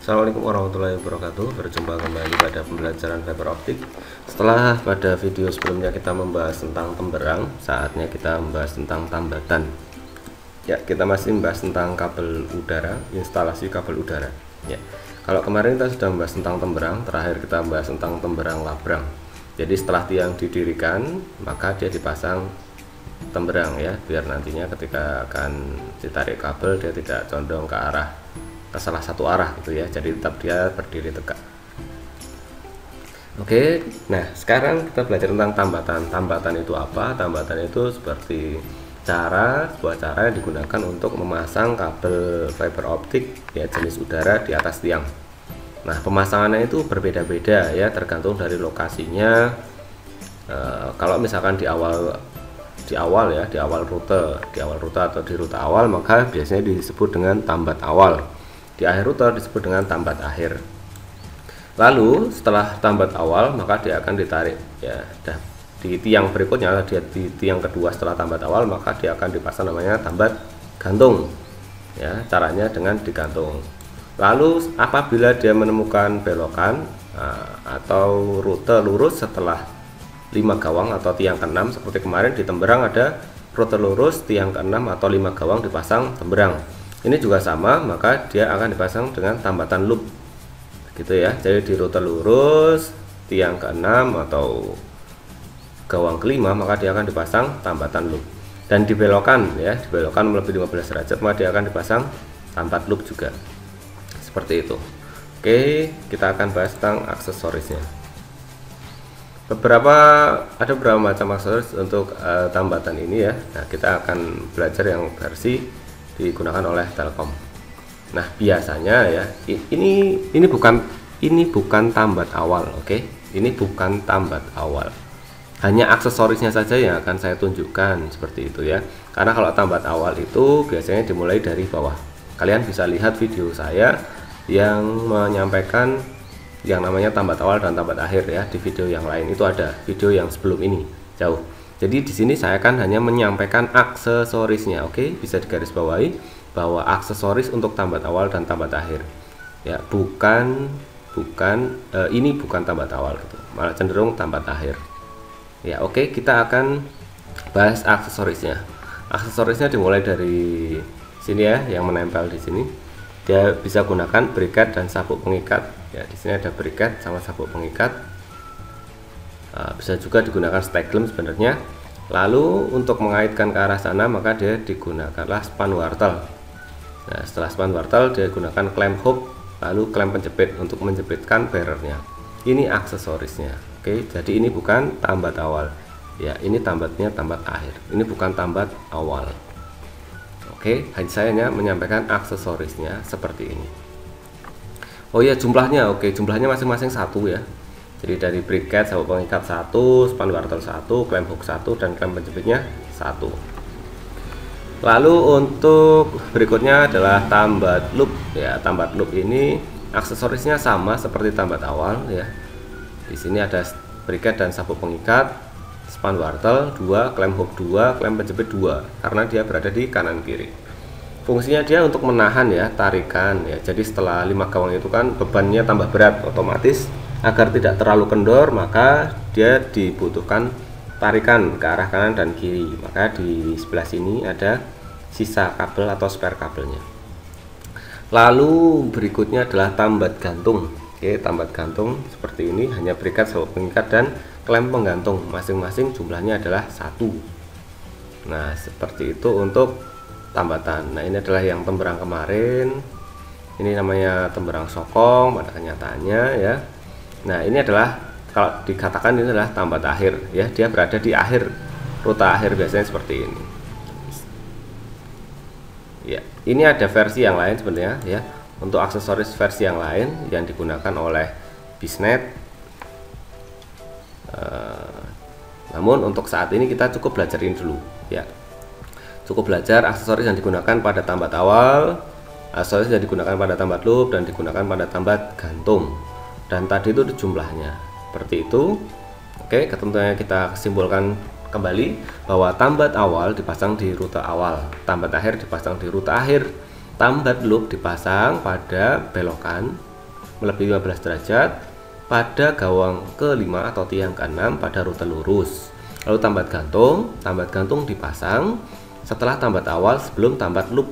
Assalamualaikum warahmatullahi wabarakatuh. Berjumpa kembali pada pembelajaran fiber optik. Setelah pada video sebelumnya kita membahas tentang temberang, saatnya kita membahas tentang tambatan. Ya, kita masih membahas tentang kabel udara, instalasi kabel udara. Ya, kalau kemarin kita sudah membahas tentang temberang, terakhir kita membahas tentang temberang labrang. Jadi setelah tiang didirikan, maka dia dipasang temberang ya, biar nantinya ketika akan ditarik kabel dia tidak condong ke salah satu arah gitu ya, jadi tetap dia berdiri tegak. Oke, nah sekarang kita belajar tentang tambatan. Tambatan itu apa? Tambatan itu seperti sebuah cara yang digunakan untuk memasang kabel fiber optik ya jenis udara di atas tiang. Nah, pemasangannya itu berbeda-beda ya, tergantung dari lokasinya. Kalau misalkan di awal rute atau di rute awal, maka biasanya disebut dengan tambat awal. Di akhir rute disebut dengan tambat akhir. Lalu setelah tambat awal, maka dia akan ditarik ya. Di tiang berikutnya, di tiang kedua setelah tambat awal, maka dia akan dipasang namanya tambat gantung. Ya, caranya dengan digantung. Lalu apabila dia menemukan belokan atau rute lurus setelah 5 gawang atau tiang ke-6, seperti kemarin di temberang ada rute lurus tiang ke-6 atau 5 gawang dipasang temberang. Ini juga sama, maka dia akan dipasang dengan tambatan loop gitu ya. Jadi di rute lurus tiang ke-6 atau gawang ke-5, maka dia akan dipasang tambatan loop. Dan dibelokan ya, dibelokan melebihi 15 derajat, maka dia akan dipasang tambat loop juga. Seperti itu. Oke, kita akan bahas tentang aksesorisnya. Ada beberapa macam aksesoris untuk tambatan ini ya. Nah, kita akan belajar yang versi digunakan oleh Telkom. Nah, biasanya ya ini bukan tambat awal, oke? Ini bukan tambat awal. Hanya aksesorisnya saja yang akan saya tunjukkan seperti itu ya. Karena kalau tambat awal itu biasanya dimulai dari bawah. Kalian bisa lihat video saya yang menyampaikan yang namanya tambat awal dan tambat akhir ya. Di video yang lain itu ada video yang sebelum ini jauh. Jadi di sini saya akan hanya menyampaikan aksesorisnya, oke? Bisa digarisbawahi bahwa aksesoris untuk tambat awal dan tambat akhir. Ya, ini bukan tambat awal gitu. Malah cenderung tambat akhir. Ya, oke, kita akan bahas aksesorisnya. Aksesorisnya dimulai dari sini ya, yang menempel di sini. Dia bisa gunakan briket dan sabuk pengikat. Ya, di sini ada briket sama sabuk pengikat. Bisa juga digunakan steglem sebenarnya. Lalu untuk mengaitkan ke arah sana, maka dia digunakanlah span wortel. Nah, setelah span wortel dia gunakan klem hook, lalu klem penjepit untuk menjepitkan barriernya. Ini aksesorisnya. Oke, jadi ini bukan tambat awal. Ya, ini tambatnya tambat akhir. Ini bukan tambat awal. Oke, saya hanya menyampaikan aksesorisnya seperti ini. Oh ya, jumlahnya. Oke, jumlahnya masing-masing 1 ya. Jadi dari briket, sabuk pengikat 1, span wortel 1, klem hook 1, dan klem penjepitnya 1. Lalu untuk berikutnya adalah tambat loop ya. Tambat loop ini aksesorisnya sama seperti tambat awal ya. Di sini ada briket dan sabuk pengikat, span wortel 2, klem hook 2, klem penjepit 2, karena dia berada di kanan kiri. Fungsinya dia untuk menahan ya, tarikan ya. Jadi setelah 5 gawang itu kan bebannya tambah berat, otomatis agar tidak terlalu kendor, maka dia dibutuhkan tarikan ke arah kanan dan kiri. Maka di sebelah sini ada sisa kabel atau spare kabelnya. Lalu berikutnya adalah tambat gantung. Oke, tambat gantung seperti ini, hanya briket, sabuk pengikat, dan klem penggantung. Masing-masing jumlahnya adalah 1. Nah, seperti itu untuk tambatan. Nah, ini adalah yang temberang kemarin. Ini namanya temberang sokong pada kenyataannya ya. Nah, ini adalah kalau dikatakan ini adalah tambat akhir ya, dia berada di akhir rute akhir, biasanya seperti ini. Ya, ini ada versi yang lain sebenarnya ya. Untuk aksesoris versi yang lain yang digunakan oleh Bisnet. Namun untuk saat ini kita cukup belajar ini dulu ya. Cukup belajar aksesoris yang digunakan pada tambat awal, aksesoris yang digunakan pada tambat loop, dan digunakan pada tambat gantung. Dan tadi itu jumlahnya seperti itu. Oke, ketentuannya kita simpulkan kembali bahwa tambat awal dipasang di rute awal, tambat akhir dipasang di rute akhir, tambat loop dipasang pada belokan, melebihi 15 derajat pada gawang ke-5 atau tiang ke-6 pada rute lurus. Lalu tambat gantung dipasang setelah tambat awal sebelum tambat loop.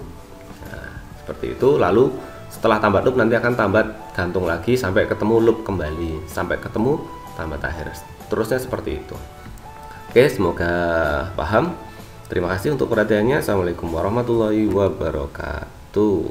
Nah, seperti itu. Lalu setelah tambat loop nanti akan tambat gantung lagi sampai ketemu loop kembali, sampai ketemu tambat akhir. Terusnya seperti itu. Oke, semoga paham. Terima kasih untuk perhatiannya. Assalamualaikum warahmatullahi wabarakatuh.